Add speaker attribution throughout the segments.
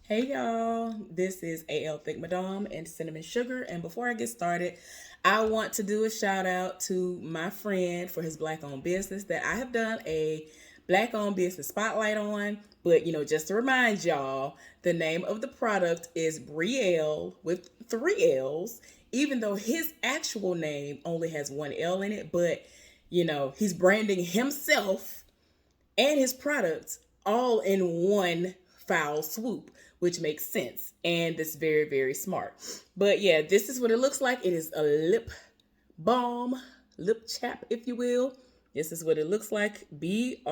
Speaker 1: Hey y'all, this is AL Thick Madame and Cinnamon Sugar. And before I get started, I want to do a shout out to my friend for his black owned business that I have done a black owned business spotlight on. But just to remind y'all, the name of the product is Brielle with three L's, even though his actual name only has one L in it. But he's branding himself and his products all in one foul swoop, which makes sense. And it's very, very smart. But yeah, this is what it looks like. It is a lip balm, lip chap, if you will. This is what it looks like. Briell.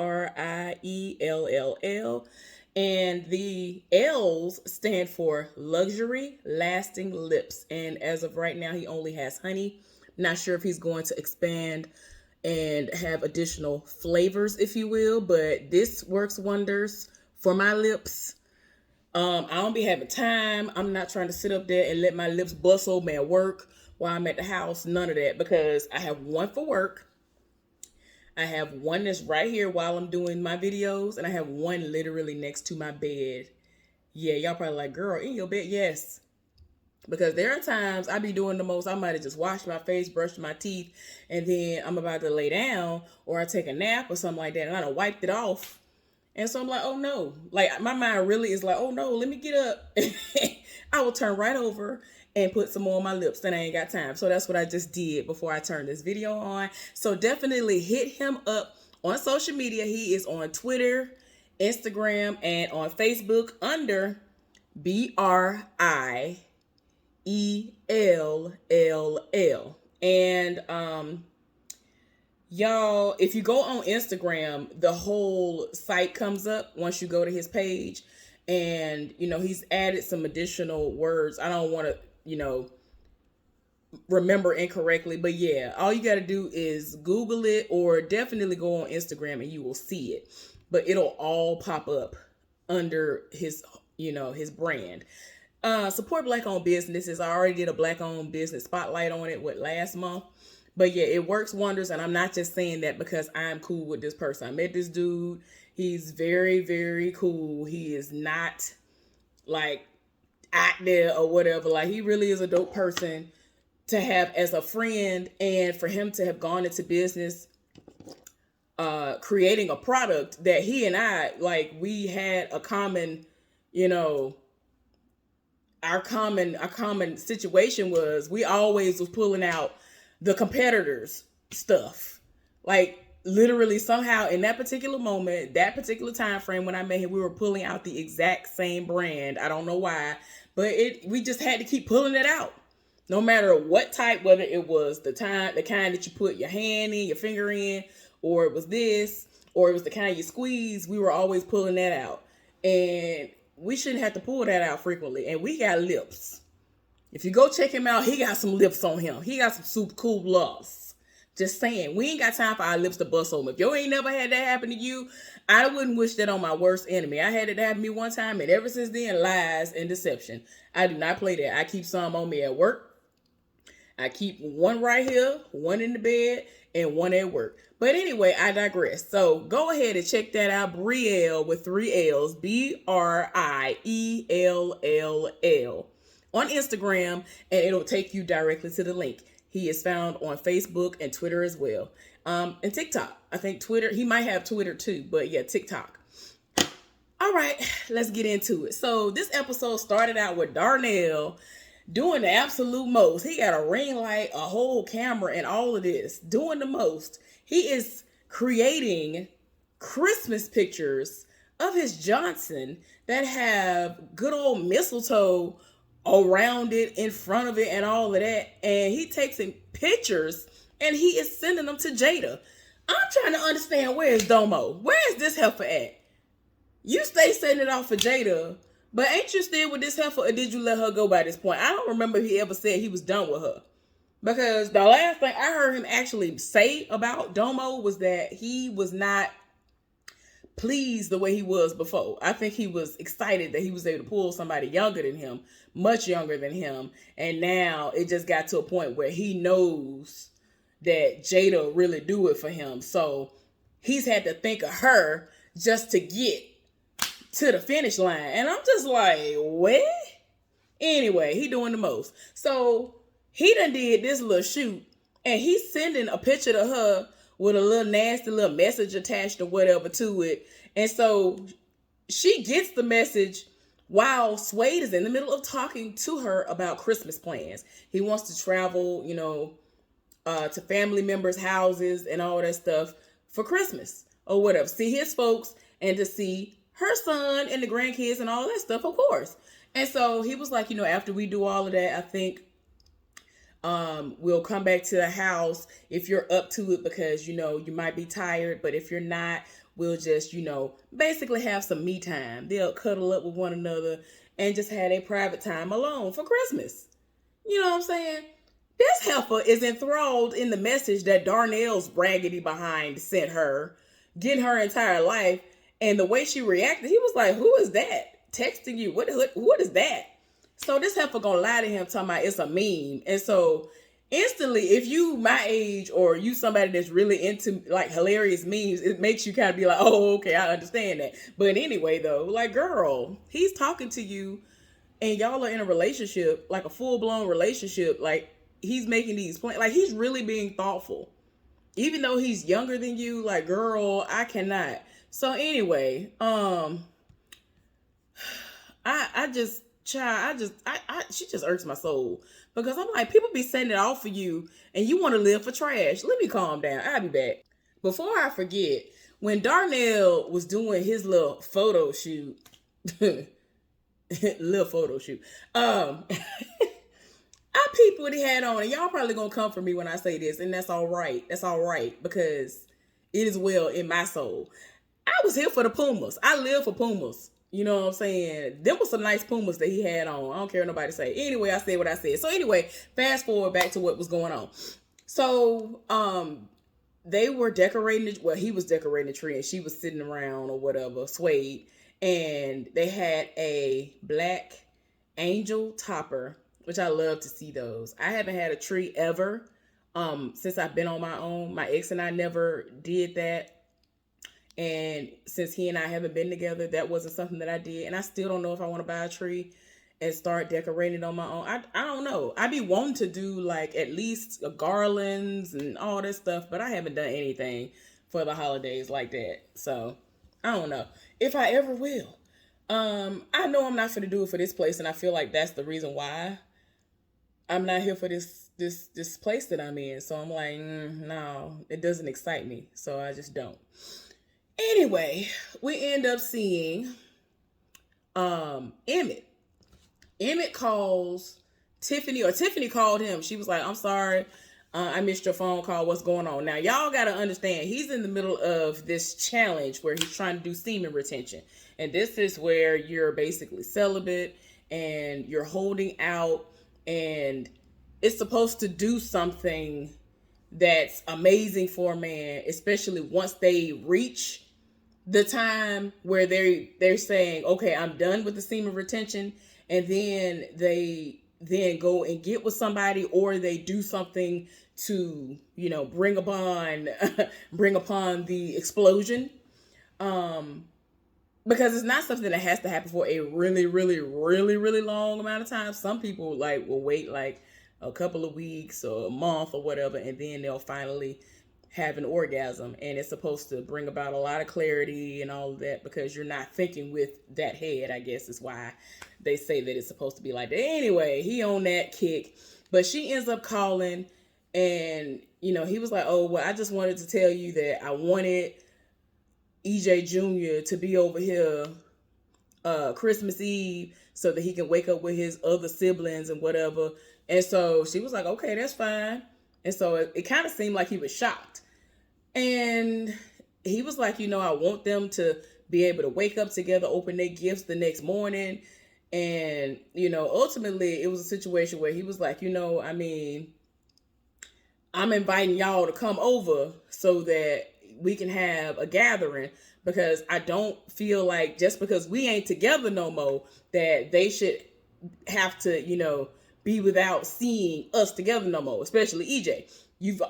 Speaker 1: And the L's stand for luxury lasting lips. And as of right now, he only has honey. Not sure if he's going to expand and have additional flavors, if you will, but this works wonders for my lips. I don't be having time. I'm not trying to sit up there and let my lips bust open at work while I'm at the house. None of that, because I have one for work. I have one that's right here while I'm doing my videos, and I have one literally next to my bed. Yeah, y'all probably like, girl, in your bed? Yes. Because there are times I be doing the most. I might have just washed my face, brushed my teeth, and then I'm about to lay down or I take a nap or something like that, and I done wiped it off. And so I'm like, oh no. Like, my mind really is like, oh no, let me get up. I will turn right over and put some more on my lips. Then I ain't got time. So that's what I just did before I turned this video on. So definitely hit him up on social media. He is on Twitter, Instagram, and on Facebook under BRIELLL. And y'all, if you go on Instagram, the whole site comes up once you go to his page. And he's added some additional words. I don't want to remember incorrectly, but yeah, all you got to do is Google it, or definitely go on Instagram and you will see it. But it'll all pop up under his brand. Support black owned businesses. I already did a black owned business spotlight on it last month. But yeah, it works wonders. And I'm not just saying that because I'm cool with this person. I met this dude. He's very, very cool. He is not like out there or whatever. Like, he really is a dope person to have as a friend, and for him to have gone into business creating a product that he and I, like, we had a common, our common situation was we always was pulling out the competitors stuff. Like, literally, somehow in that particular moment, that particular time frame when I met him, we were pulling out the exact same brand. I don't know why, but we just had to keep pulling it out. No matter what type, whether it was the kind that you put your hand in, your finger in, or it was this, or it was the kind you squeeze, we were always pulling that out. And we shouldn't have to pull that out frequently. And we got lips. If you go check him out, he got some lips on him. He got some super cool loves. Just saying, we ain't got time for our lips to bust open. If you ain't never had that happen to you, I wouldn't wish that on my worst enemy. I had it happen to me one time, and ever since then, lies and deception. I do not play that. I keep some on me at work. I keep one right here, one in the bed, and one at work. But anyway, I digress. So go ahead and check that out. Brielle with three L's, BRIELLL, on Instagram, and it'll take you directly to the link. He is found on Facebook and Twitter as well. And TikTok. I think Twitter, he might have Twitter too, but yeah, TikTok. All right, let's get into it. So this episode started out with Darnell doing the absolute most. He got a ring light, a whole camera, and all of this. Doing the most. He is creating Christmas pictures of his Johnson that have good old mistletoe around it, in front of it, and all of that. And he takes in pictures and he is sending them to Jada. I'm trying to understand, where is Domo? Where is this heifer at? You stay sending it off for Jada, but ain't you still with this heifer, or did you let her go by this point? I don't remember if he ever said he was done with her. Because the last thing I heard him actually say about Domo was that he was not pleased the way he was before. I think he was excited that he was able to pull somebody younger than him, much younger than him. And now it just got to a point where he knows that Jada really do it for him. So he's had to think of her just to get to the finish line. And I'm just like, what? Anyway, he doing the most. So he done did this little shoot, and he's sending a picture to her with a little nasty little message attached or whatever to it. And so she gets the message while Suede is in the middle of talking to her about Christmas plans. He wants to travel, to family members' houses and all that stuff for Christmas or whatever. See his folks and to see her son and the grandkids and all that stuff, of course. And so he was like, after we do all of that, I think we'll come back to the house if you're up to it, because, you might be tired. But if you're not, we'll just, basically have some me time. They'll cuddle up with one another and just have a private time alone for Christmas. You know what I'm saying? This heifer is enthralled in the message that Darnell's raggedy behind sent her, getting her entire life. And the way she reacted, he was like, who is that texting you? What is that? So this heifer gonna lie to him talking about it's a meme. And so instantly, if you my age or you somebody that's really into like hilarious memes, it makes you kind of be like, oh, okay, I understand that. But anyway, though, like, girl, he's talking to you and y'all are in a relationship, like a full-blown relationship. Like, he's making these plans. Like, he's really being thoughtful. Even though he's younger than you, like, girl, I cannot. So anyway, she just irks my soul, because I'm like, people be sending it off for you and you want to live for trash. Let me calm down. I'll be back. Before I forget, when Darnell was doing his little photo shoot, I peeped what he had on, and y'all probably gonna come for me when I say this, and that's all right. That's all right, because it is well in my soul. I was here for the Pumas. I live for Pumas. You know what I'm saying? Them was some nice Pumas that he had on. I don't care what nobody say. Anyway, I said what I said. So anyway, fast forward back to what was going on. So, they were decorating, he was decorating the tree and she was sitting around or whatever, Suede. And they had a black angel topper, which I love to see those. I haven't had a tree ever since I've been on my own. My ex and I never did that. And since he and I haven't been together, that wasn't something that I did. And I still don't know if I want to buy a tree and start decorating on my own. I don't know. I be wanting to do like at least garlands and all that stuff, but I haven't done anything for the holidays like that. So I don't know if I ever will. I know I'm not going to do it for this place, and I feel like that's the reason why I'm not here for this place that I'm in. So I'm like, no, it doesn't excite me. So I just don't. Anyway, we end up seeing Emmett. Emmett calls Tiffany, or Tiffany called him. She was like, I'm sorry, I missed your phone call. What's going on? Now, y'all got to understand, he's in the middle of this challenge where he's trying to do semen retention. And this is where you're basically celibate and you're holding out, and it's supposed to do something that's amazing for a man, especially once they reach the time where they're saying, okay, I'm done with the semen retention, and then they go and get with somebody, or they do something to, bring upon the explosion. Because it's not something that has to happen for a really, really, really, really long amount of time. Some people will wait a couple of weeks or a month or whatever, and then they'll finally have an orgasm. And it's supposed to bring about a lot of clarity and all of that, because you're not thinking with that head, I guess is why they say that it's supposed to be like that. Anyway, he on that kick, but she ends up calling, and, he was like, oh, well, I just wanted to tell you that I wanted EJ Jr. to be over here Christmas Eve so that he can wake up with his other siblings and whatever. And so she was like, okay, that's fine. And so it kind of seemed like he was shocked. And he was like, I want them to be able to wake up together, open their gifts the next morning. And, ultimately it was a situation where he was like, I'm inviting y'all to come over so that we can have a gathering, because I don't feel like just because we ain't together no more that they should have to, be without seeing us together no more, especially EJ.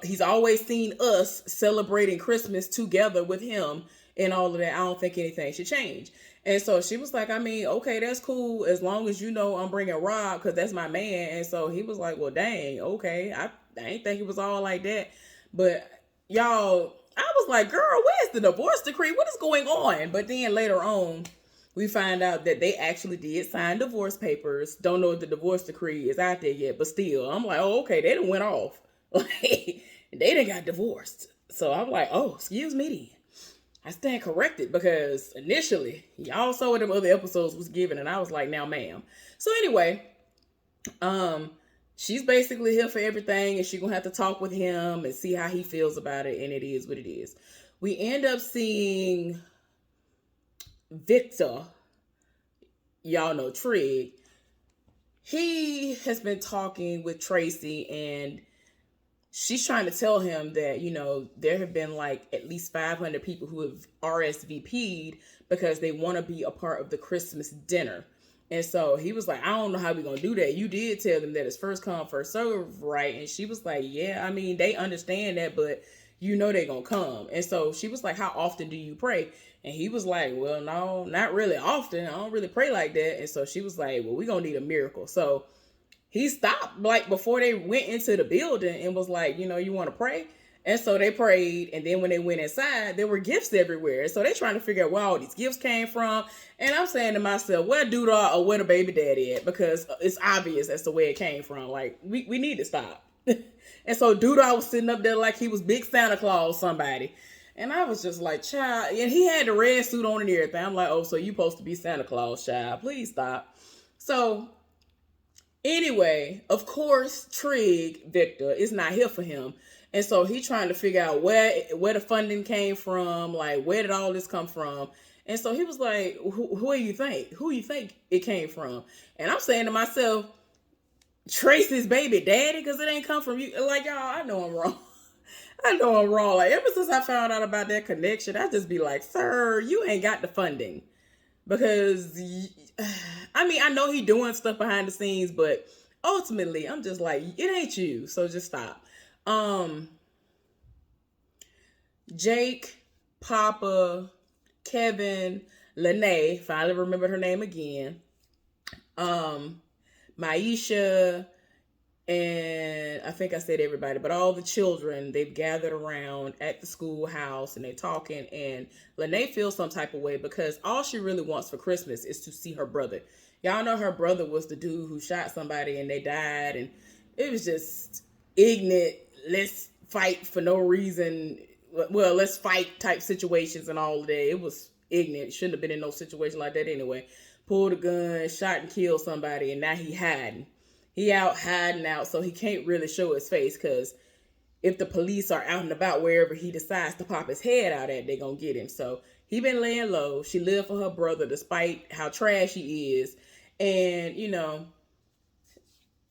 Speaker 1: He's always seen us celebrating Christmas together with him and all of that. I don't think anything should change. And so she was like, I mean, okay, that's cool as long as you know I'm bringing Rob because that's my man. And so he was like, well, dang, okay. I ain't think it was all like that. But y'all, I was like, girl, where's the divorce decree? What is going on? But then later on, we find out that they actually did sign divorce papers. Don't know if the divorce decree is out there yet, but still, I'm like, oh, okay, they done went off. Like, they done got divorced. So I'm like, oh, excuse me then. I stand corrected because initially y'all saw what them other episodes was given, and I was like, now ma'am. So anyway, she's basically here for everything, and she's gonna have to talk with him and see how he feels about it, and it is what it is. We end up seeing Victor, y'all know Trig. He has been talking with Tracy, and she's trying to tell him that, you know, there have been like at least 500 people who have RSVP'd because they want to be a part of the Christmas dinner. And so he was like, I don't know how we're going to do that. You did tell them that it's first come, first serve, right? And she was like, yeah, I mean, they understand that, but you know they're going to come. And so she was like, how often do you pray? And he was like, well, no, not really often. I don't really pray like that. And so she was like, well, we're going to need a miracle. So he stopped like before they went into the building and was like, you know, you want to pray? And so they prayed. And then when they went inside, there were gifts everywhere. So they trying to figure out where all these gifts came from. And I'm saying to myself, where Doodah or where the baby daddy at? Because it's obvious that's the way it came from. Like, we need to stop. And so Doodah was sitting up there like he was big Santa Claus somebody. And I was just like, child. And he had the red suit on and everything. I'm like, oh, so you supposed to be Santa Claus, child. Please stop. So anyway, of course, Trig, Victor, is not here for him. And so he's trying to figure out where the funding came from, like, where did all this come from? And so he was like, who do you think? Who you think it came from? And I'm saying to myself, Tracy's baby daddy, because it ain't come from you. Like, y'all, I know I'm wrong. I know I'm wrong. Like, ever since I found out about that connection, I just be like, sir, you ain't got the funding. Because, I mean, I know he doing stuff behind the scenes, but ultimately, I'm just like, it ain't you. So just stop. Jake, Papa, Kevin, Lene, finally remembered her name again. Maisha, and I think I said everybody, but all the children, they've gathered around at the schoolhouse and they're talking, and Lene feels some type of way because all she really wants for Christmas is to see her brother. Y'all know her brother was the dude who shot somebody and they died, and it was just ignorant, let's fight for no reason, well, let's fight type situations and all of that. It was ignorant. Shouldn't have been in no situation like that anyway. Pulled a gun, shot and killed somebody, and now he hiding. He out hiding out, so he can't really show his face, because if the police are out and about wherever he decides to pop his head out at, they're going to get him. So he been laying low. She lived for her brother despite how trash he is. And, you know,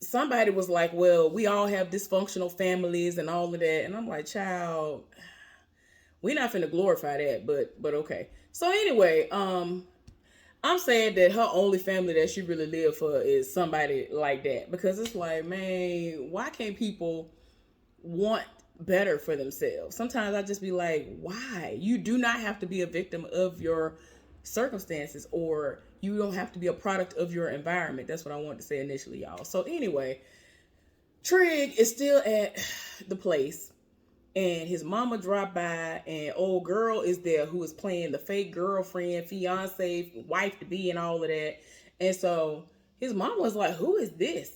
Speaker 1: somebody was like, well, we all have dysfunctional families and all of that. And I'm like, child, we're not finna glorify that, but okay. So anyway, I'm saying that her only family that she really lived for is somebody like that, because it's like, man, why can't people want better for themselves? Sometimes I just be like, why? You do not have to be a victim of your circumstances, or you don't have to be a product of your environment. That's what I wanted to say initially, y'all. So anyway, Trig is still at the place, and his mama dropped by, and old girl is there who is playing the fake girlfriend, fiance, wife to be, and all of that. And so his mama was like, who is this?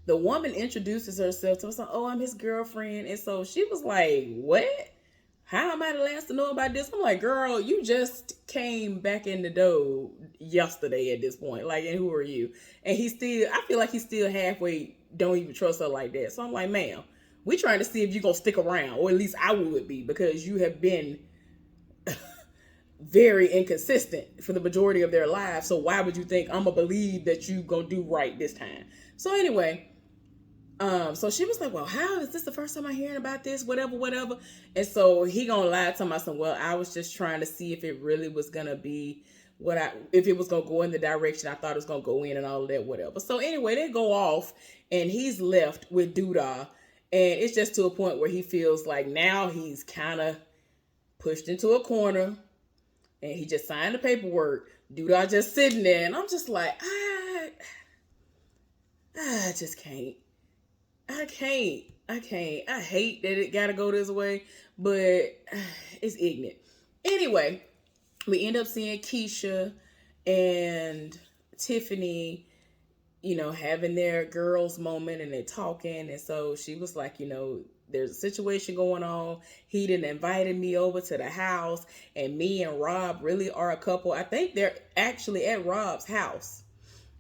Speaker 1: The woman introduces herself to us, like, oh, I'm his girlfriend. And so she was like, what? How am I the last to know about this? I'm like, girl, you just came back in the door yesterday at this point. Like, and who are you? And I feel like he's still halfway, don't even trust her like that. So I'm like, ma'am, we trying to see if you're going to stick around, or at least I would be, because you have been very inconsistent for the majority of their lives. So why would you think I'm going to believe that you going to do right this time? So anyway, so she was like, well, how is this the first time I'm hearing about this? Whatever. And so he gonna lie to myself, well, I was just trying to see if it really was gonna be if it was gonna go in the direction I thought it was gonna go in, and all of that, whatever. So anyway, they go off, and he's left with Doodah, and it's just to a point where he feels like now he's kind of pushed into a corner. And he just signed the paperwork. Dude, I just sitting there, and I'm just like, I just can't. I can't. I can't. I hate that it gotta go this way, but it's ignorant. Anyway, we end up seeing Keisha and Tiffany, having their girls moment, and they're talking. And so she was like, there's a situation going on. He didn't invited me over to the house, and me and Rob really are a couple. I think they're actually at Rob's house.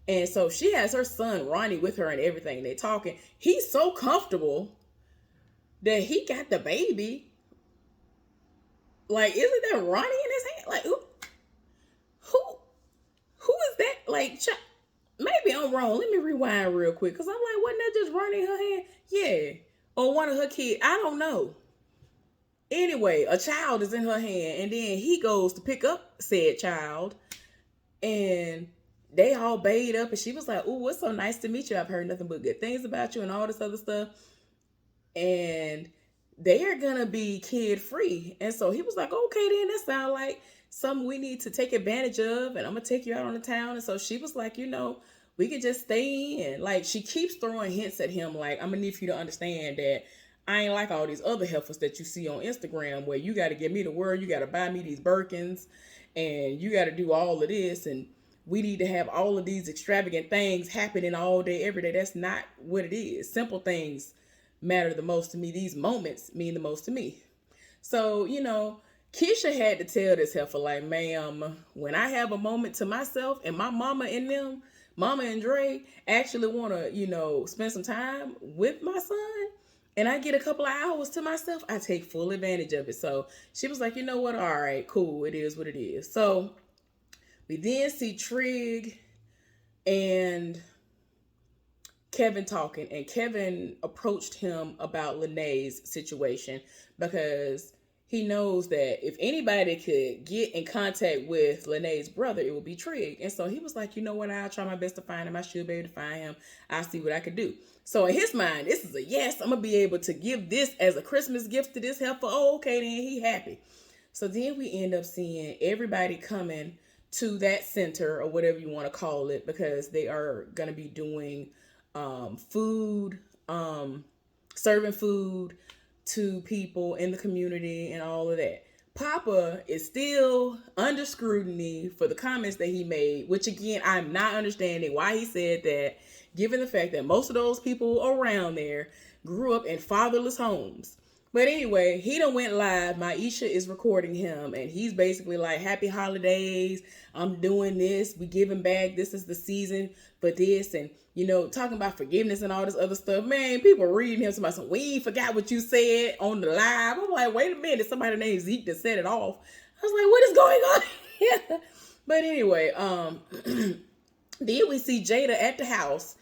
Speaker 1: And so she has her son Ronnie with her and everything. They're talking. He's so comfortable that he got the baby. Like, isn't that Ronnie in his hand? Like, who is that? Like, maybe I'm wrong. Let me rewind real quick, because I'm like, wasn't that just Ronnie in her hand? Yeah. Or one of her kids. I don't know. Anyway, a child is in her hand, and then he goes to pick up said child, and they all bayed up, and she was like, "Ooh, it's so nice to meet you. I've heard nothing but good things about you," and all this other stuff. And they are gonna be kid free. And so he was like, "Okay, then that sounds like something we need to take advantage of, and I'm gonna take you out on the town." And so she was like, we could just stay in. Like, she keeps throwing hints at him, like, I'm gonna need for you to understand that I ain't like all these other heifers that you see on Instagram, where you got to give me the word, you got to buy me these Birkins, and you got to do all of this, and we need to have all of these extravagant things happening all day, every day. That's not what it is. Simple things matter the most to me. These moments mean the most to me. So, Keisha had to tell this heifer, like, ma'am, when I have a moment to myself, and my mama and them, Mama and Dre, actually want to, spend some time with my son, and I get a couple of hours to myself, I take full advantage of it. So she was like, you know what? All right, cool. It is what it is. So we then see Trig and Kevin talking, and Kevin approached him about Lene's situation, because he knows that if anybody could get in contact with Lene's brother, it would be Trig. And so he was like, you know what? I'll try my best to find him. I should be able to find him. I'll see what I could do. So in his mind, this is a yes. I'm going to be able to give this as a Christmas gift to this heifer. Oh, okay, then he happy. So then we end up seeing everybody coming to that center, or whatever you want to call it, because they are going to be doing food, serving food to people in the community and all of that. Papa is still under scrutiny for the comments that he made, which again, I'm not understanding why he said that, given the fact that most of those people around there grew up in fatherless homes. But anyway, he done went live. Maisha is recording him, and he's basically like, happy holidays. I'm doing this. We giving back. This is the season for this. And, talking about forgiveness and all this other stuff. Man, people reading him somebody saying, we ain't forgot what you said on the live. I'm like, wait a minute. Somebody named Zeke that set it off. I was like, what is going on here? But anyway, then we see Jada at the house.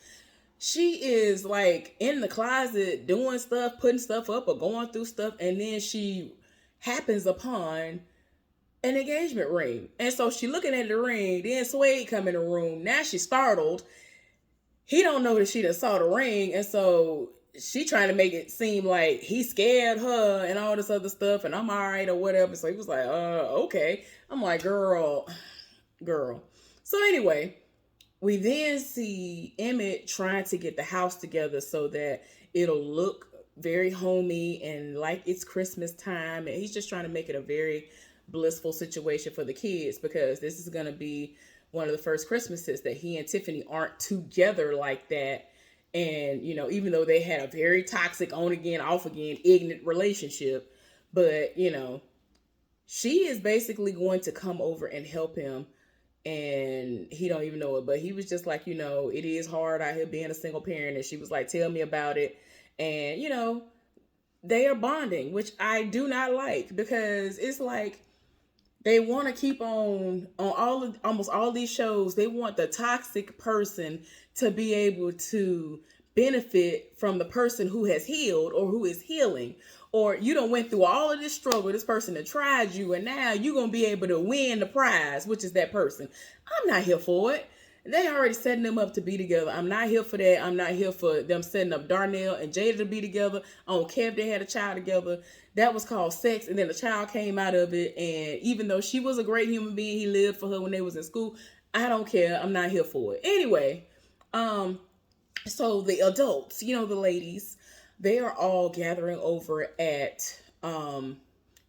Speaker 1: She is like in the closet doing stuff, putting stuff up or going through stuff. And then she happens upon an engagement ring. And so she looking at the ring. Then Suede come in the room. Now she's startled. He don't know that she done saw the ring. And so she trying to make it seem like he scared her and all this other stuff. And I'm all right or whatever. So he was like, okay. I'm like, girl. So anyway, we then see Emmett trying to get the house together so that it'll look very homey and like it's Christmas time. And he's just trying to make it a very blissful situation for the kids, because this is going to be one of the first Christmases that he and Tiffany aren't together like that. And, even though they had a very toxic on again, off again, ignorant relationship, but, she is basically going to come over and help him. And he don't even know it, but he was just like, it is hard out here being a single parent. And she was like, tell me about it. And, they are bonding, which I do not like, because it's like they want to keep on almost all these shows. They want the toxic person to be able to benefit from the person who has healed or who is healing. Or you done went through all of this struggle, this person that tried you, and now you're going to be able to win the prize, which is that person. I'm not here for it. They already setting them up to be together. I'm not here for that. I'm not here for them setting up Darnell and Jada to be together. I don't care if they had a child together. That was called sex, and then a child came out of it. And even though she was a great human being, he lived for her when they was in school. I don't care. I'm not here for it. Anyway, so the adults, the ladies, they are all gathering over at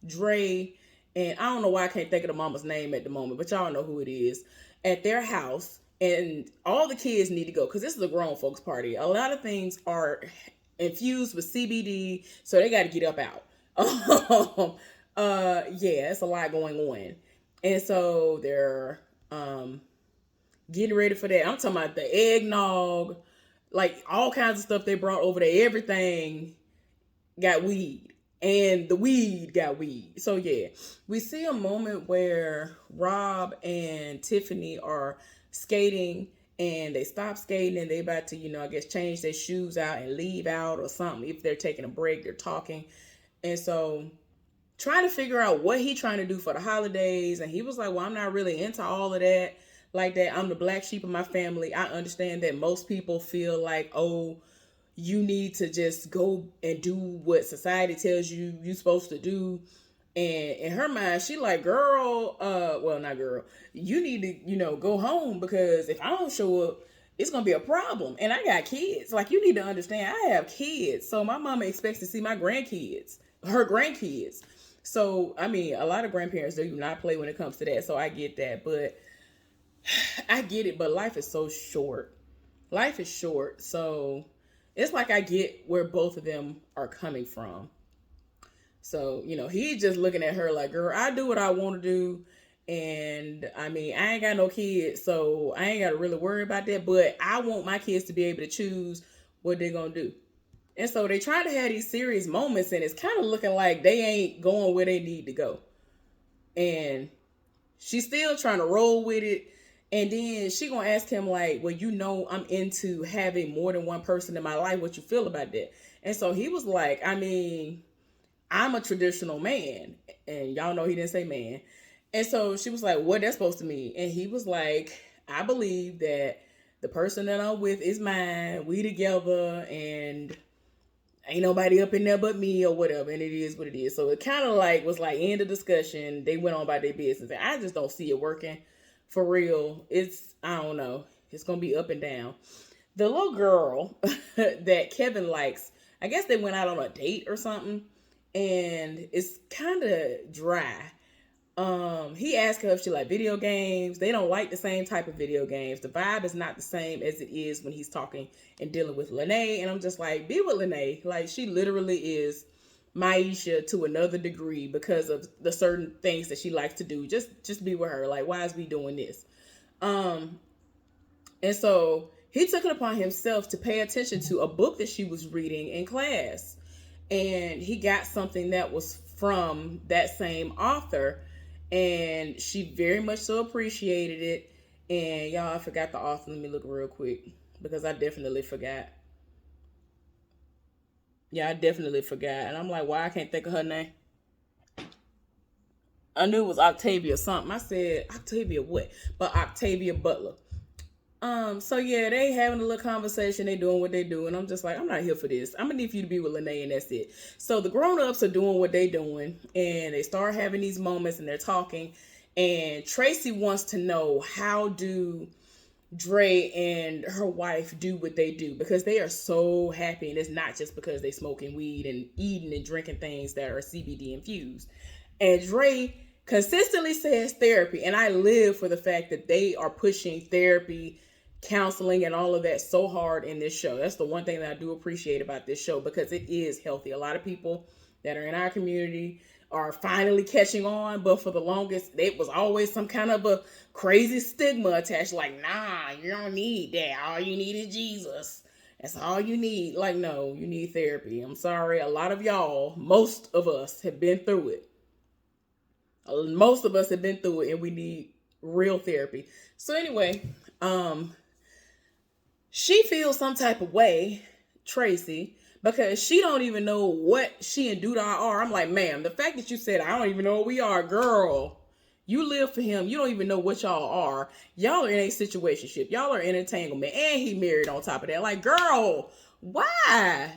Speaker 1: Dre, and I don't know why I can't think of the mama's name at the moment, but y'all know who it is, at their house. And all the kids need to go because this is a grown folks party. A lot of things are infused with CBD, so they got to get up out. Yeah, it's a lot going on. And so they're getting ready for that. I'm talking about the eggnog, like all kinds of stuff they brought over there. Everything got weed. And the weed got weed. So yeah, we see a moment where Rob and Tiffany are skating, and they stop skating and they about to, I guess change their shoes out and leave out or something. If they're taking a break, they're talking. And so trying to figure out what he trying to do for the holidays. And he was like, well, I'm not really into all of that like that. I'm the black sheep of my family. I understand that most people feel like, oh, you need to just go and do what society tells you you're supposed to do. And in her mind, she like, girl, well, not girl, you need to, go home, because if I don't show up, it's going to be a problem. And I got kids. Like, you need to understand, I have kids. So my mama expects to see my grandkids, her grandkids. So, I mean, a lot of grandparents, they do not play when it comes to that. So I get that, but I get it. But life is so short. Life is short. So it's like I get where both of them are coming from. So, he's just looking at her like, girl, I do what I want to do. And I mean, I ain't got no kids, so I ain't got to really worry about that. But I want my kids to be able to choose what they're going to do. And so they try to have these serious moments, and it's kind of looking like they ain't going where they need to go. And she's still trying to roll with it. And then she going to ask him like, well, I'm into having more than one person in my life. What you feel about that? And so he was like, I mean, I'm a traditional man. And y'all know he didn't say man. And so she was like, what that's supposed to mean? And he was like, I believe that the person that I'm with is mine. We together, and ain't nobody up in there but me or whatever. And it is what it is. So it kind of like was like end of discussion. They went on by their business. And I just don't see it working for real. I don't know. It's going to be up and down. The little girl that Kevin likes, I guess they went out on a date or something. And it's kind of dry. He asked her if she liked video games. They don't like the same type of video games. The vibe is not the same as it is when he's talking and dealing with Lene. And I'm just like, be with Lene. Like, she literally is Maisha to another degree because of the certain things that she likes to do. Just be with her. Like, why is we doing this? And so he took it upon himself to pay attention to a book that she was reading in class. And he got something that was from that same author. And she very much so appreciated it. And y'all, I forgot the author. Let me look real quick, because I definitely forgot. Yeah, I definitely forgot. And I'm like, why I can't think of her name? I knew it was Octavia something. I said, Octavia what? But Octavia Butler. So yeah, they having a little conversation, they doing what they do, and I'm just like, I'm not here for this. I'm gonna need for you to be with Lene, and that's it. So the grown-ups are doing what they doing, and they start having these moments, and they're talking, and Tracy wants to know, how do Dre and her wife do what they do, because they are so happy, and it's not just because they smoking weed and eating and drinking things that are CBD infused. And Dre consistently says therapy, and I live for the fact that they are pushing therapy, counseling, and all of that so hard in this show. That's the one thing that I do appreciate about this show, because it is healthy. A lot of people that are in our community are finally catching on, but for the longest, it was always some kind of a crazy stigma attached, like, nah, you don't need that. All you need is Jesus. That's all you need. Like, no, you need therapy. I'm sorry. A lot of y'all, most of us have been through it. Most of us have been through it, and we need real therapy. So anyway, she feels some type of way, Tracy, because she don't even know what she and Duda are. I'm like, ma'am, the fact that you said, I don't even know what we are, girl, You live for him. You don't even know what y'all are. Y'all are in a situationship. Y'all are in entanglement. And he married on top of that. Like, girl, why? I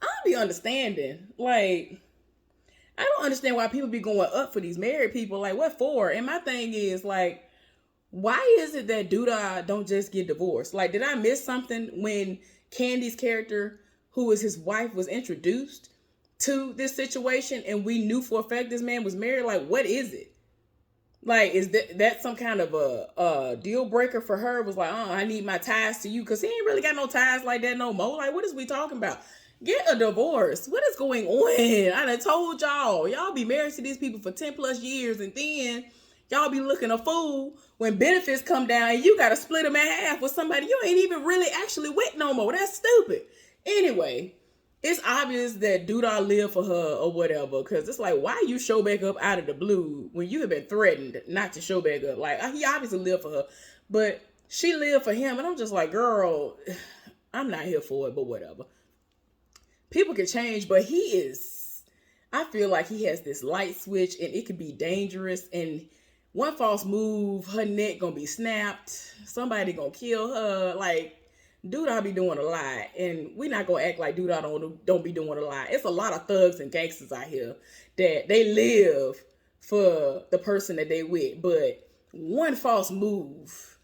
Speaker 1: don't be understanding. Like, I don't understand why people be going up for these married people. Like, what for? And my thing is, like, why is it that Douda don't just get divorced? Like, did I miss something when Candy's character, who is his wife, was introduced to this situation and we knew for a fact this man was married? Like, what is it? Like, is that some kind of a deal breaker for her? It was like, oh, I need my ties to you, because he ain't really got no ties like that no more. Like, what is we talking about? Get a divorce. What is going on? I done told y'all be married to these people for 10 plus years, and then y'all be looking a fool when benefits come down and you got to split them in half with somebody you ain't even really actually with no more. That's stupid. Anyway, it's obvious that Douda live for her or whatever, because it's like, why you show back up out of the blue when you have been threatened not to show back up? Like, he obviously lived for her, but she lived for him, and I'm just like, girl, I'm not here for it, but whatever. People can change, but I feel like he has this light switch, and it could be dangerous, and one false move, her neck gonna be snapped, somebody gonna kill her. Like, Douda be doing a lot, and we not gonna act like Douda don't be doing a lot. It's a lot of thugs and gangsters out here that they live for the person that they with, but one false move,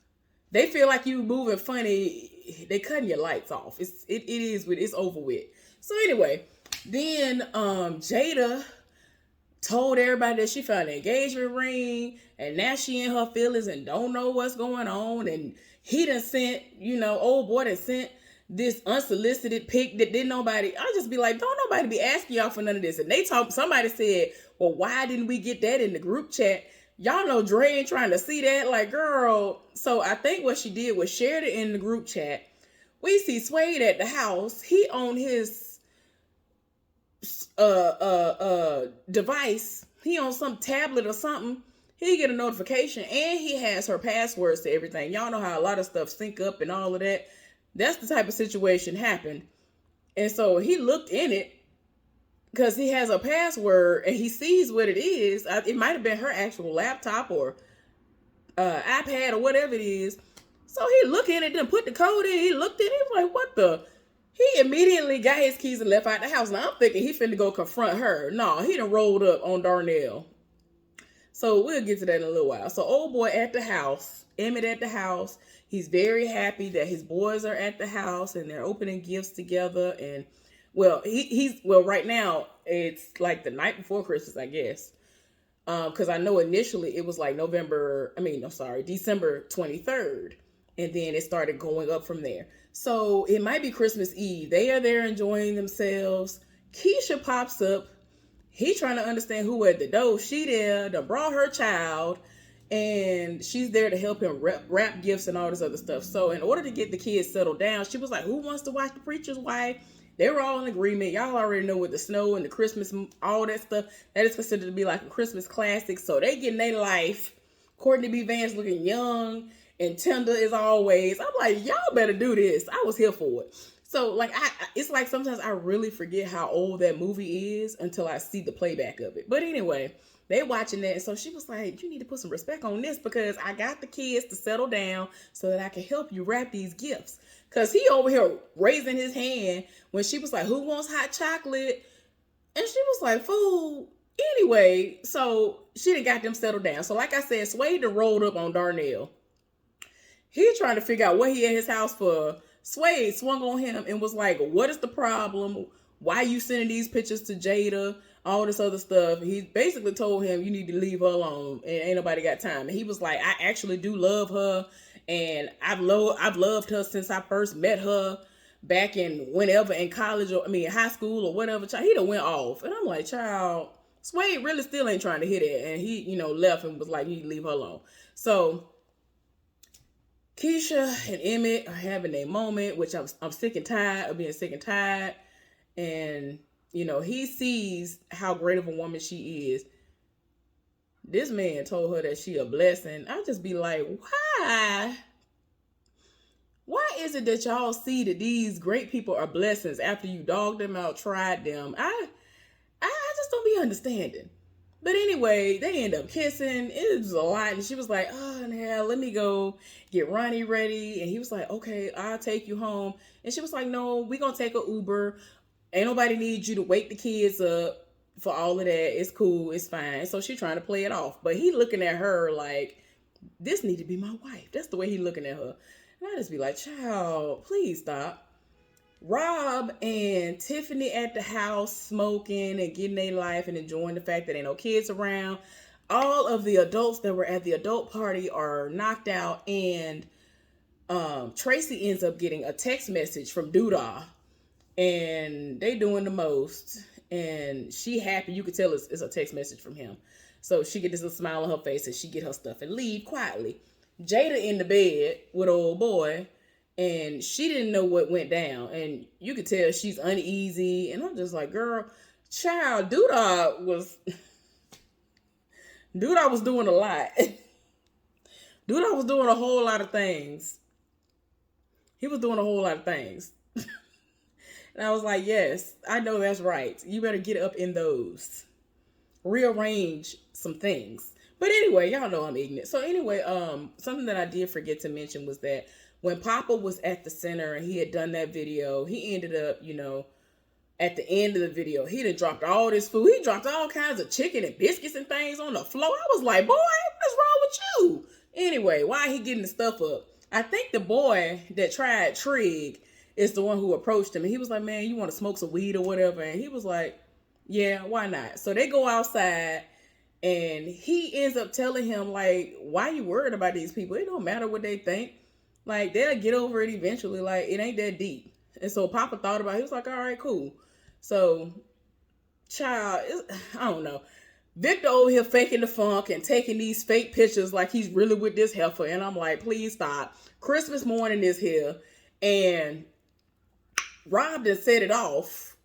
Speaker 1: they feel like you moving funny, they cutting your lights off. It's over with. So anyway, then Jada told everybody that she found an engagement ring, and now she in her feelings and don't know what's going on. And he done sent, old boy done sent this unsolicited pic that didn't nobody. I just be like, don't nobody be asking y'all for none of this. And somebody said, well, why didn't we get that in the group chat? Y'all know Dre ain't trying to see that. Like, girl. So I think what she did was shared it in the group chat. We see Suede at the house. He on his device, he on some tablet or something, he get a notification, and he has her passwords to everything. Y'all know how a lot of stuff sync up and all of that. That's the type of situation happened. And so he looked in it because he has a password, and he sees what it is. It might have been her actual laptop or iPad or whatever it is. So he looked in it, then put the code in. He looked at it, he was like, what the? He immediately got his keys and left out the house. Now I'm thinking he finna go confront her. No, he done rolled up on Darnell. So we'll get to that in a little while. So old boy at the house, Emmett at the house. He's very happy that his boys are at the house and they're opening gifts together. And well, right now it's like the night before Christmas, I guess. Because I know initially it was like December 23rd. And then it started going up from there. So it might be Christmas Eve. They are there enjoying themselves. Keisha pops up. He trying to understand who at the door. She there, done brought her child, and she's there to help him wrap gifts and all this other stuff. So in order to get the kids settled down, she was like, who wants to watch The Preacher's Wife? They were all in agreement. Y'all already know with the snow and the Christmas, all that stuff, that is considered to be like a Christmas classic. So they getting their life. Courtney B. Vance looking young and tender as always. I'm like, y'all better do this. I was here for it. So like, it's like sometimes I really forget how old that movie is until I see the playback of it. But anyway, they watching that. And so she was like, you need to put some respect on this, because I got the kids to settle down so that I can help you wrap these gifts. Because he over here raising his hand when she was like, who wants hot chocolate? And she was like, fool. Anyway, so she done got them settled down. So like I said, Suede rolled up on Darnell. He trying to figure out what he at his house for. Suede swung on him and was like, what is the problem? Why you sending these pictures to Jada? All this other stuff. He basically told him, you need to leave her alone, and ain't nobody got time. And he was like, I actually do love her, and I've loved her since I first met her back in whenever in college, or high school or whatever. He done went off. And I'm like, child, Suede really still ain't trying to hit it. And he, left and was like, you need to leave her alone. So Keisha and Emmett are having a moment, which I'm sick and tired of being sick and tired. And, he sees how great of a woman she is. This man told her that she a blessing. I just be like, why? Why is it that y'all see that these great people are blessings after you dogged them out, tried them? I just don't be understanding. But anyway, they end up kissing. It was a lot. And she was like, oh, now let me go get Ronnie ready. And he was like, okay, I'll take you home. And she was like, no, we going to take a Uber. Ain't nobody need you to wake the kids up for all of that. It's cool. It's fine. So she trying to play it off. But he looking at her like, this need to be my wife. That's the way he looking at her. And I just be like, child, please stop. Rob and Tiffany at the house smoking and getting their life and enjoying the fact that ain't no kids around. All of the adults that were at the adult party are knocked out, and Tracy ends up getting a text message from Doodah, and they doing the most, and she happy. You could tell it's a text message from him. So she get this little smile on her face and she get her stuff and leave quietly. Jada in the bed with old boy, and she didn't know what went down. And you could tell she's uneasy. And I'm just like, girl, child, Doodah was doing a lot. Doodah was doing a whole lot of things. He was doing a whole lot of things. And I was like, yes, I know that's right. You better get up in those. Rearrange some things. But anyway, y'all know I'm ignorant. So anyway, something that I did forget to mention was that when Papa was at the center and he had done that video, he ended up, at the end of the video, he done dropped all this food. He dropped all kinds of chicken and biscuits and things on the floor. I was like, boy, what's wrong with you? Anyway, why he getting the stuff up? I think the boy that tried Trig is the one who approached him. And he was like, man, you want to smoke some weed or whatever? And he was like, yeah, why not? So they go outside. And he ends up telling him, like, why you worried about these people? It don't matter what they think. Like, they'll get over it eventually. Like, it ain't that deep. And so Papa thought about it. He was like, all right, cool. So, child, I don't know. Victor over here faking the funk and taking these fake pictures like he's really with this heifer. And I'm like, please stop. Christmas morning is here. And Rob done set it off.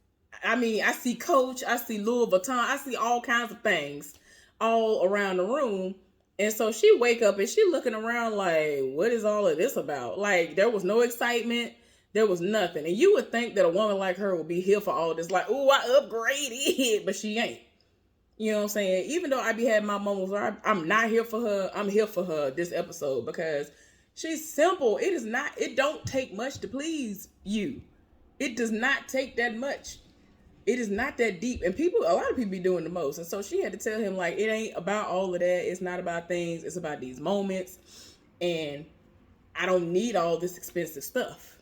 Speaker 1: I mean, I see Coach. I see Louis Vuitton. I see all kinds of things all around the room. And so she wake up and she looking around like, what is all of this about? Like, there was no excitement. There was nothing. And you would think that a woman like her would be here for all this. Like, oh, I upgraded. But she ain't. You know what I'm saying? Even though I be having my moments where I'm not here for her, I'm here for her this episode because she's simple. It don't take much to please you. It does not take that much. It is not that deep. And a lot of people be doing the most. And so she had to tell him, like, it ain't about all of that. It's not about things. It's about these moments. And I don't need all this expensive stuff.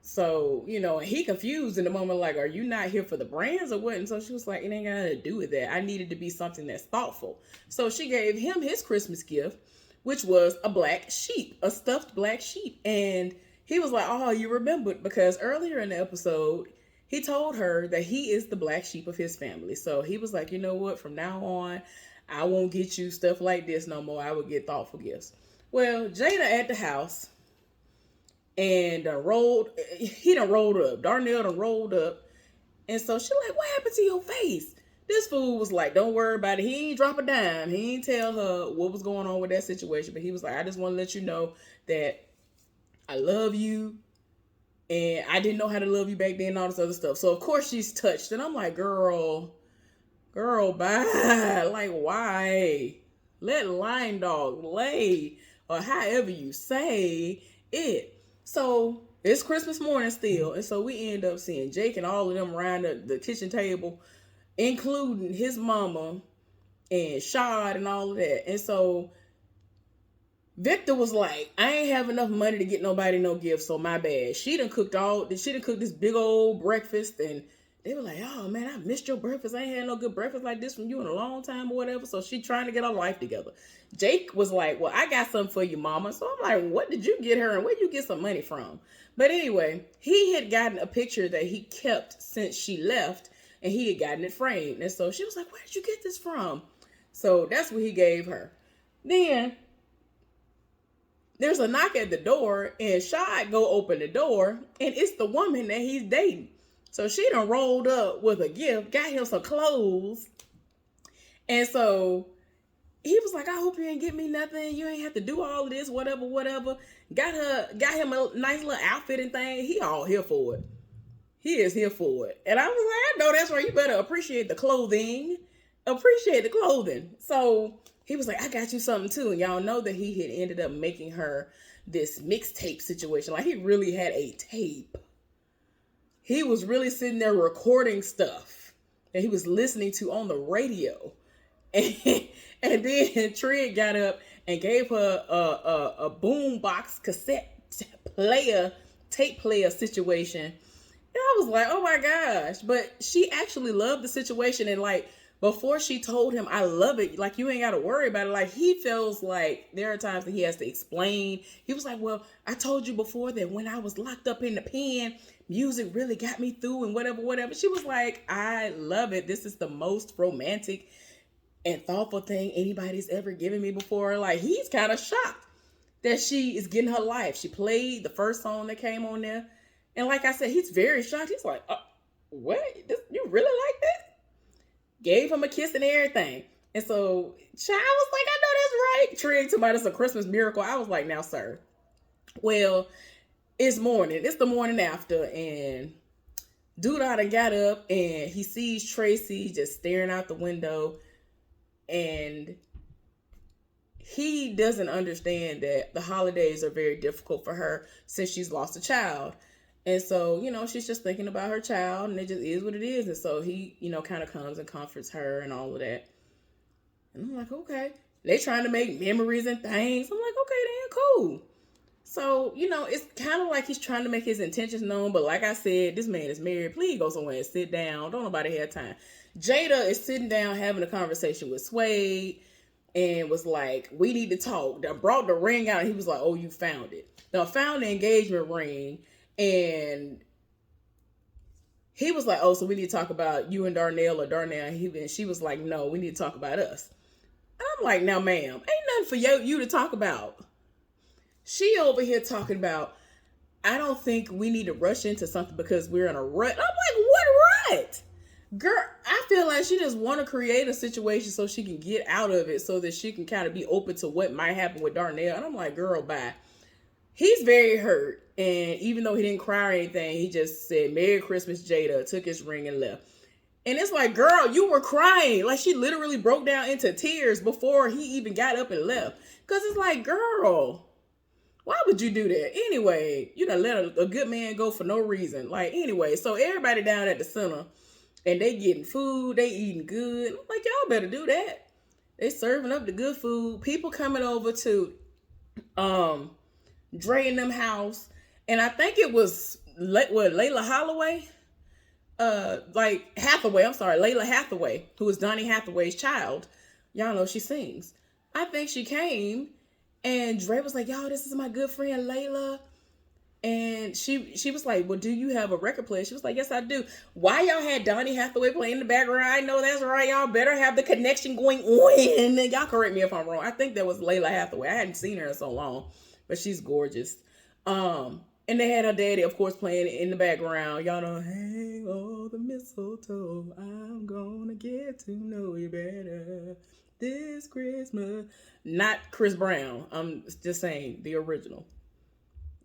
Speaker 1: So, and he confused in the moment, like, are you not here for the brands or what? And so she was like, it ain't got nothing to do with that. I needed to be something that's thoughtful. So she gave him his Christmas gift, which was a black sheep, a stuffed black sheep. And he was like, oh, you remembered, because earlier in the episode, he told her that he is the black sheep of his family. So he was like, you know what? From now on, I won't get you stuff like this no more. I will get thoughtful gifts. Well, Jada at the house and he done rolled up. Darnell done rolled up. And so she like, what happened to your face? This fool was like, don't worry about it. He ain't drop a dime. He ain't tell her what was going on with that situation. But he was like, I just want to let you know that I love you. And I didn't know how to love you back then and all this other stuff. So, of course, she's touched. And I'm like, girl, bye. Like, why? Let Lion Dog lay. Or however you say it. So, it's Christmas morning still. And so, we end up seeing Jake and all of them around the kitchen table. Including his mama and Shad and all of that. And so, Victor was like, I ain't have enough money to get nobody no gift, so my bad. She done cooked this big old breakfast, and they were like, oh man, I missed your breakfast. I ain't had no good breakfast like this from you in a long time or whatever. So she trying to get her life together. Jake was like, well, I got something for you, mama. So I'm like, what did you get her and where'd you get some money from? But anyway, he had gotten a picture that he kept since she left, and he had gotten it framed. And so she was like, where did you get this from? So that's what he gave her. Then there's a knock at the door, and Shad go open the door, and it's the woman that he's dating. So she done rolled up with a gift, got him some clothes. And so he was like, I hope you ain't get me nothing. You ain't have to do all of this, whatever. Got him a nice little outfit and thing. He all here for it. He is here for it. And I was like, I know that's right. You better appreciate the clothing. appreciate the clothing. So he was like, I got you something too. And y'all know that he had ended up making her this mixtape situation. Like he really had a tape. He was really sitting there recording stuff that he was listening to on the radio. And, and then Trig got up and gave her a boom box cassette player, tape player situation. And I was like, oh my gosh. But she actually loved the situation. And like, before she told him, I love it, like, you ain't got to worry about it. Like, he feels like there are times that he has to explain. He was like, well, I told you before that when I was locked up in the pen, music really got me through and whatever. She was like, I love it. This is the most romantic and thoughtful thing anybody's ever given me before. Like, he's kind of shocked that she is getting her life. She played the first song that came on there. And like I said, he's very shocked. He's like, what? You really like that? Gave him a kiss and everything. And so, child was like, I know that's right. Trig to me, it's a Christmas miracle. I was like, now, sir. Well, it's morning. It's the morning after. And dude done got up and he sees Tracy just staring out the window. And he doesn't understand that the holidays are very difficult for her since she's lost a child. And so, you know, she's just thinking about her child and it just is what it is. And so he, you know, kind of comes and comforts her and all of that. And I'm like, okay. They trying to make memories and things. I'm like, okay, then cool. So, you know, it's kind of like he's trying to make his intentions known. But like I said, this man is married. Please go somewhere and sit down. Don't nobody have time. Jada is sitting down having a conversation with Swade and was like, we need to talk. I brought the ring out and he was like, oh, you found it. Now, I found the engagement ring and he was like, oh, so we need to talk about you and Darnell or Darnell. And she was like, no, we need to talk about us. And I'm like, now, ma'am, ain't nothing for you to talk about. She over here talking about, I don't think we need to rush into something because we're in a rut. I'm like, what rut? Girl, I feel like she just want to create a situation so she can get out of it so that she can kind of be open to what might happen with Darnell. And I'm like, girl, bye. He's very hurt. And even though he didn't cry or anything, he just said, Merry Christmas, Jada, took his ring and left. And it's like, girl, you were crying. Like, she literally broke down into tears before he even got up and left. Because it's like, girl, why would you do that? Anyway, you done let a good man go for no reason. Like, anyway, so everybody down at the center, and they getting food, they eating good. I'm like, y'all better do that. They serving up the good food. People coming over to Dre and them house. And I think it was, Layla Holloway? Layla Hathaway, who is Donny Hathaway's child. Y'all know she sings. I think she came, and Dre was like, y'all, this is my good friend Layla. And she was like, well, do you have a record player? She was like, yes, I do. Why y'all had Donny Hathaway playing in the background? I know that's right. Y'all better have the connection going on. And y'all correct me if I'm wrong. I think that was Layla Hathaway. I hadn't seen her in so long, but she's gorgeous. And they had her daddy, of course, playing in the background. Y'all know, hang all the mistletoe. I'm gonna get to know you better this Christmas. Not Chris Brown. I'm just saying the original.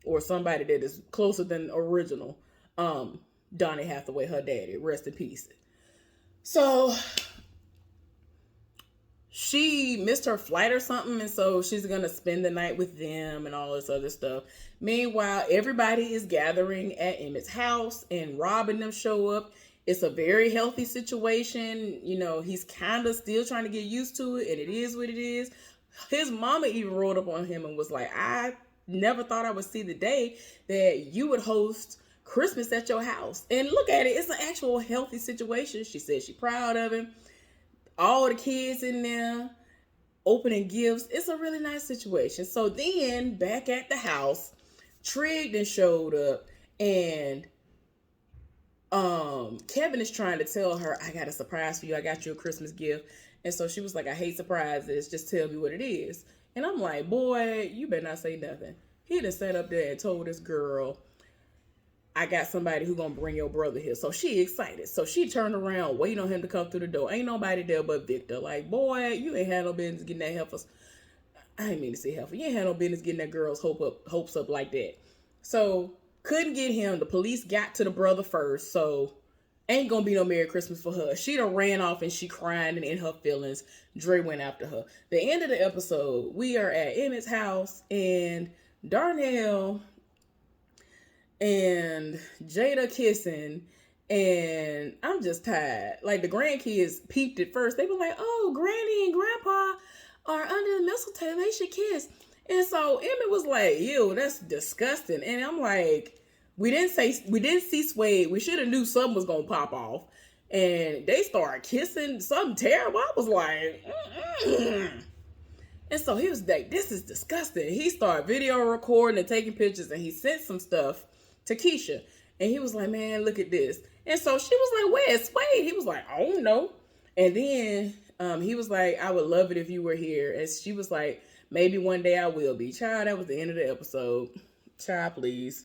Speaker 1: Or somebody that is closer than original. Donny Hathaway, her daddy. Rest in peace. So she missed her flight or something, and so she's gonna spend the night with them and all this other stuff. Meanwhile, everybody is gathering at Emmett's house, and Rob and them show up. It's a very healthy situation. You know, he's kind of still trying to get used to it, and it is what it is. His mama even rolled up on him and was like, I never thought I would see the day that you would host Christmas at your house. And look at it, it's an actual healthy situation. She said she's proud of him. All the kids in there opening gifts. It's a really nice situation. So then back at the house, Trig then showed up, and Kevin is trying to tell her, I got a surprise for you. I got you a Christmas gift. And so she was like, I hate surprises. Just tell me what it is. And I'm like, boy, you better not say nothing. He done sat up there and told this girl, I got somebody who gonna bring your brother here. So she excited. So she turned around, waiting on him to come through the door. Ain't nobody there but Victor. Like, boy, you ain't had no business getting that heifer. I didn't mean to say heifer. You ain't had no business getting that girl's hopes up like that. So couldn't get him. The police got to the brother first. So Ain't gonna be no Merry Christmas for her. She done ran off and she crying and in her feelings. Dre went after her. The end of the episode, we are at Emmett's house and Darnell and Jada kissing, and I'm just tired. Like, the grandkids peeped it first. They were like, "Oh, Granny and Grandpa are under the mistletoe. They should kiss." And so Emmett was like, "Ew, that's disgusting." And I'm like, we didn't see Suede. We should have knew something was gonna pop off. And they started kissing something terrible. I was like, mm-mm. And so he was like, "This is disgusting." He started video recording and taking pictures, and he sent some stuff to Keisha. And he was like, "Man, look at this." And so she was like, "Where's Suede?" He was like, "Oh, no." And then he was like, "I would love it if you were here." And she was like, "Maybe one day I will be." Child, that was the end of the episode. Child, please.